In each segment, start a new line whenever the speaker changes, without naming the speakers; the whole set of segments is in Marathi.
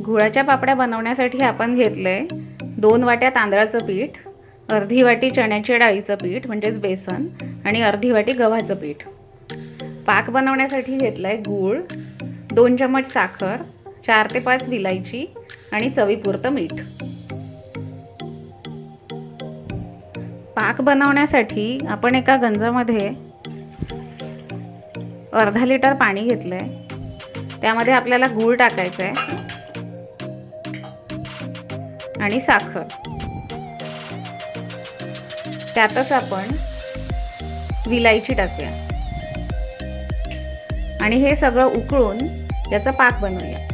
गुळाच्या पापड्या बनवण्यासाठी आपण घेतलंय 2 वाट्या तांदळाचं पीठ, अर्धी वाटी चण्याच्या डाळीचं पीठ म्हणजेच बेसन आणि अर्धी वाटी गव्हाचं पीठ। पाक बनवण्यासाठी घेतलाय गूळ, 2 चमच साखर, 4 ते 5 विलायची आणि चवीपुरतं मीठ। पाक बनवण्यासाठी आपण एका गंजामध्ये अर्धा लिटर पाणी घेतलंय। त्यामध्ये आपल्याला गूळ टाकायचा आहे आणि साखर। त्यातच आपण विलायची टाकूया आणि हे सगळं उकळून याचा पाक बनवूया।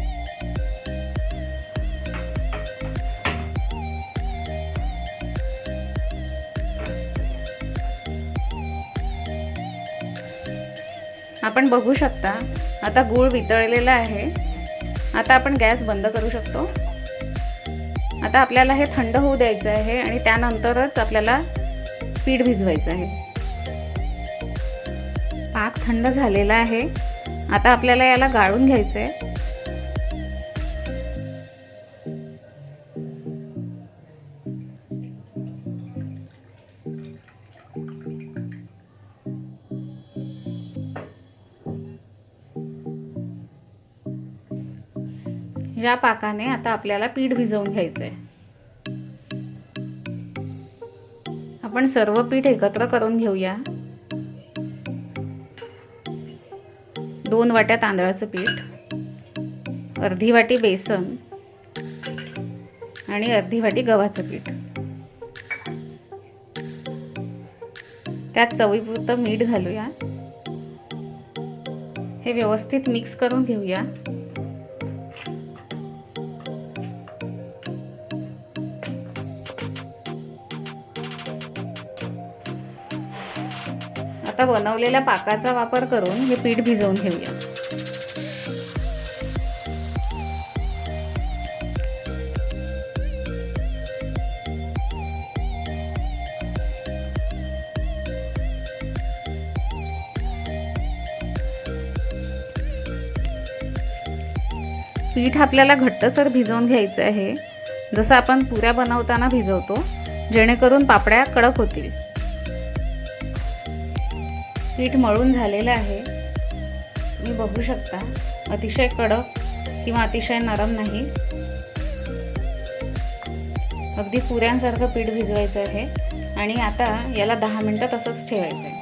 आपण बघू शकता आता गूळ वितळलेला आहे। आता आपण गॅस बंद करू शकतो। आता आपल्याला हे थंड होऊ द्यायचं आहे आणि त्यानंतरच आपल्याला पीठ भिजवायचं आहे। पाक थंड झालेला आहे। आता आपल्याला याला गाळून घ्यायचं आहे। या पाकाने आता आपल्याला पीठ भिजवून घ्यायचं आहे। आपण सर्व पीठ एकत्र करून घेऊया। 2 वाट्या तांदळाचं पीठ, अर्धी वाटी बेसन आणि अर्धी वाटी गव्हाचं पीठ। त्यात चवीपुरतं मीठ घालूया। हे व्यवस्थित मिक्स करून घेऊया। आता बनवलेल्या पाकाचा वापर करून हे पीठ भिजवून घेऊया। पीठ आपल्याला घट्टसर भिजवून घ्यायचं आहे, जसं आपण पुऱ्या बनवताना भिजवतो, जेणेकरून पापड्या कडक होतील। पीठ मळून झालेलं आहे। तुम्ही बघू शकता अतिशय कडक किंवा अतिशय नरम नाही, अगदी पुऱ्यांसारखं पीठ भिजवायचं आहे आणि आता याला 10 मिनिटं तसंच ठेवायचं आहे।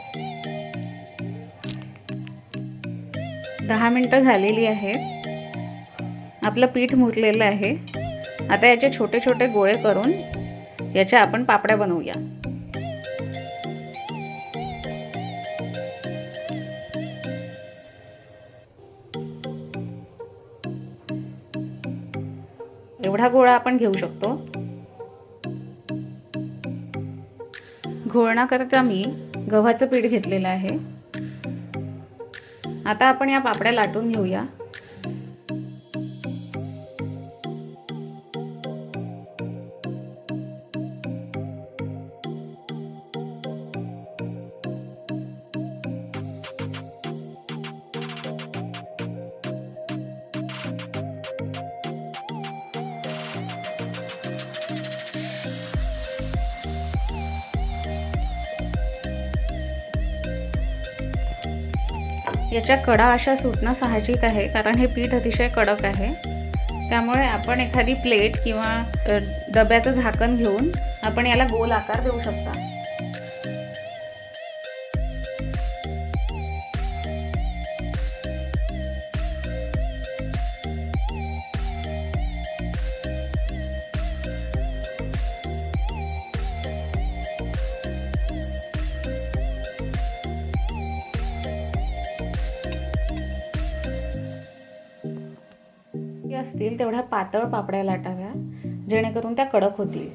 10 मिनिटं झालेली आहेत। आपलं पीठ मुरलेलं आहे। आता याचे छोटे छोटे गोळे करून याच्या आपण पापड्या बनवूया। एवढा गोळा आपण घेऊ शकतो। घोळण्याकरता मी गव्हाचं पीठ घेतलेलं आहे। आता आपण या पापड्या लाटून घेऊया। याच्या कडा अशा सुटणं साहजिक आहे, कारण हे पीठ अतिशय कडक आहे। त्यामुळे आपण एखादी प्लेट किंवा डब्याचं झाकण घेऊन आपण याला गोल आकार देऊ शकता। असतील तेवढ्या पातळ पापड्या लाटाव्या, जेणेकरून त्या कडक होतील।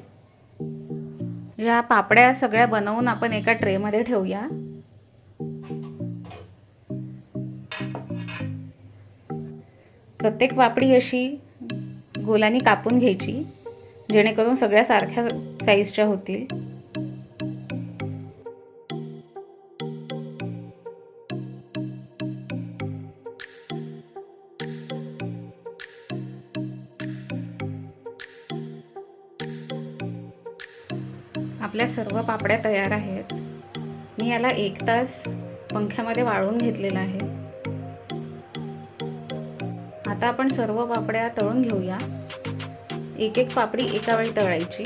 या पापड्या सगळ्या बनवून आपण एका ट्रे मध्ये ठेवूया। प्रत्येक पापडी अशी गोलानी कापून घ्यायची, जेणेकरून सगळ्या सारख्या साईजच्या होतील। आपल्या सर्व पापड्या तयार आहेत. मी याला 1 तास पंख्यामध्ये वाळवून घेतलेला आहे. आता आपण सर्व पापड्या तळून घेऊया. एक एक पापडी एका वेळी तळायची.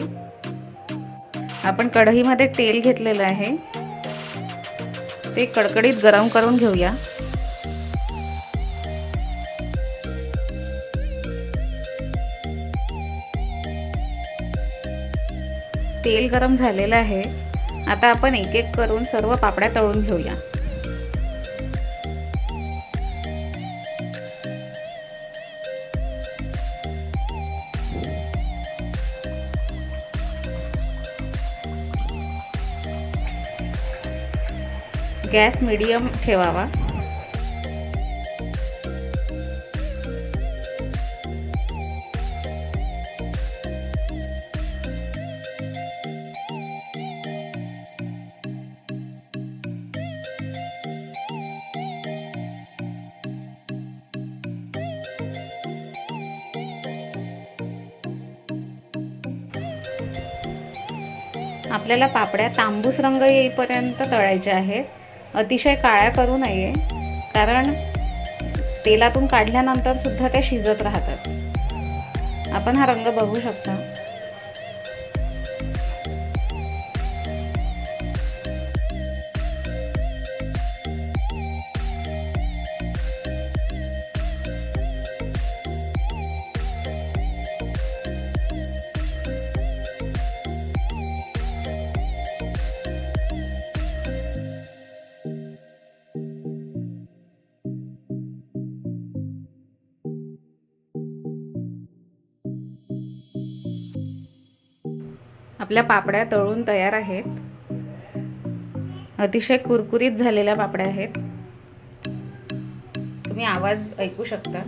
आपण कढईमध्ये तेल घेतलेलं आहे, ते कडकडीत गरम करून घेऊया. तेल गरम झालेलं आहे. आता आपण एक एक करून सर्व पापड्या तळून घेऊया. गॅस मीडियम ठेवावा. आपल्याला पापड्या तांबूस रंग येईपर्यंत तळायच्या आहेत. अतिशय काळ्या करू नये, कारण तेलातून काढल्यानंतर सुद्धा त्या शिजत राहतात. आपण हा रंग बघू शकता. आपल्या पापड्या तळून तयार आहेत. अतिशय कुरकुरीत झालेल्या पापड्या आहेत. तुम्ही आवाज ऐकू शकता.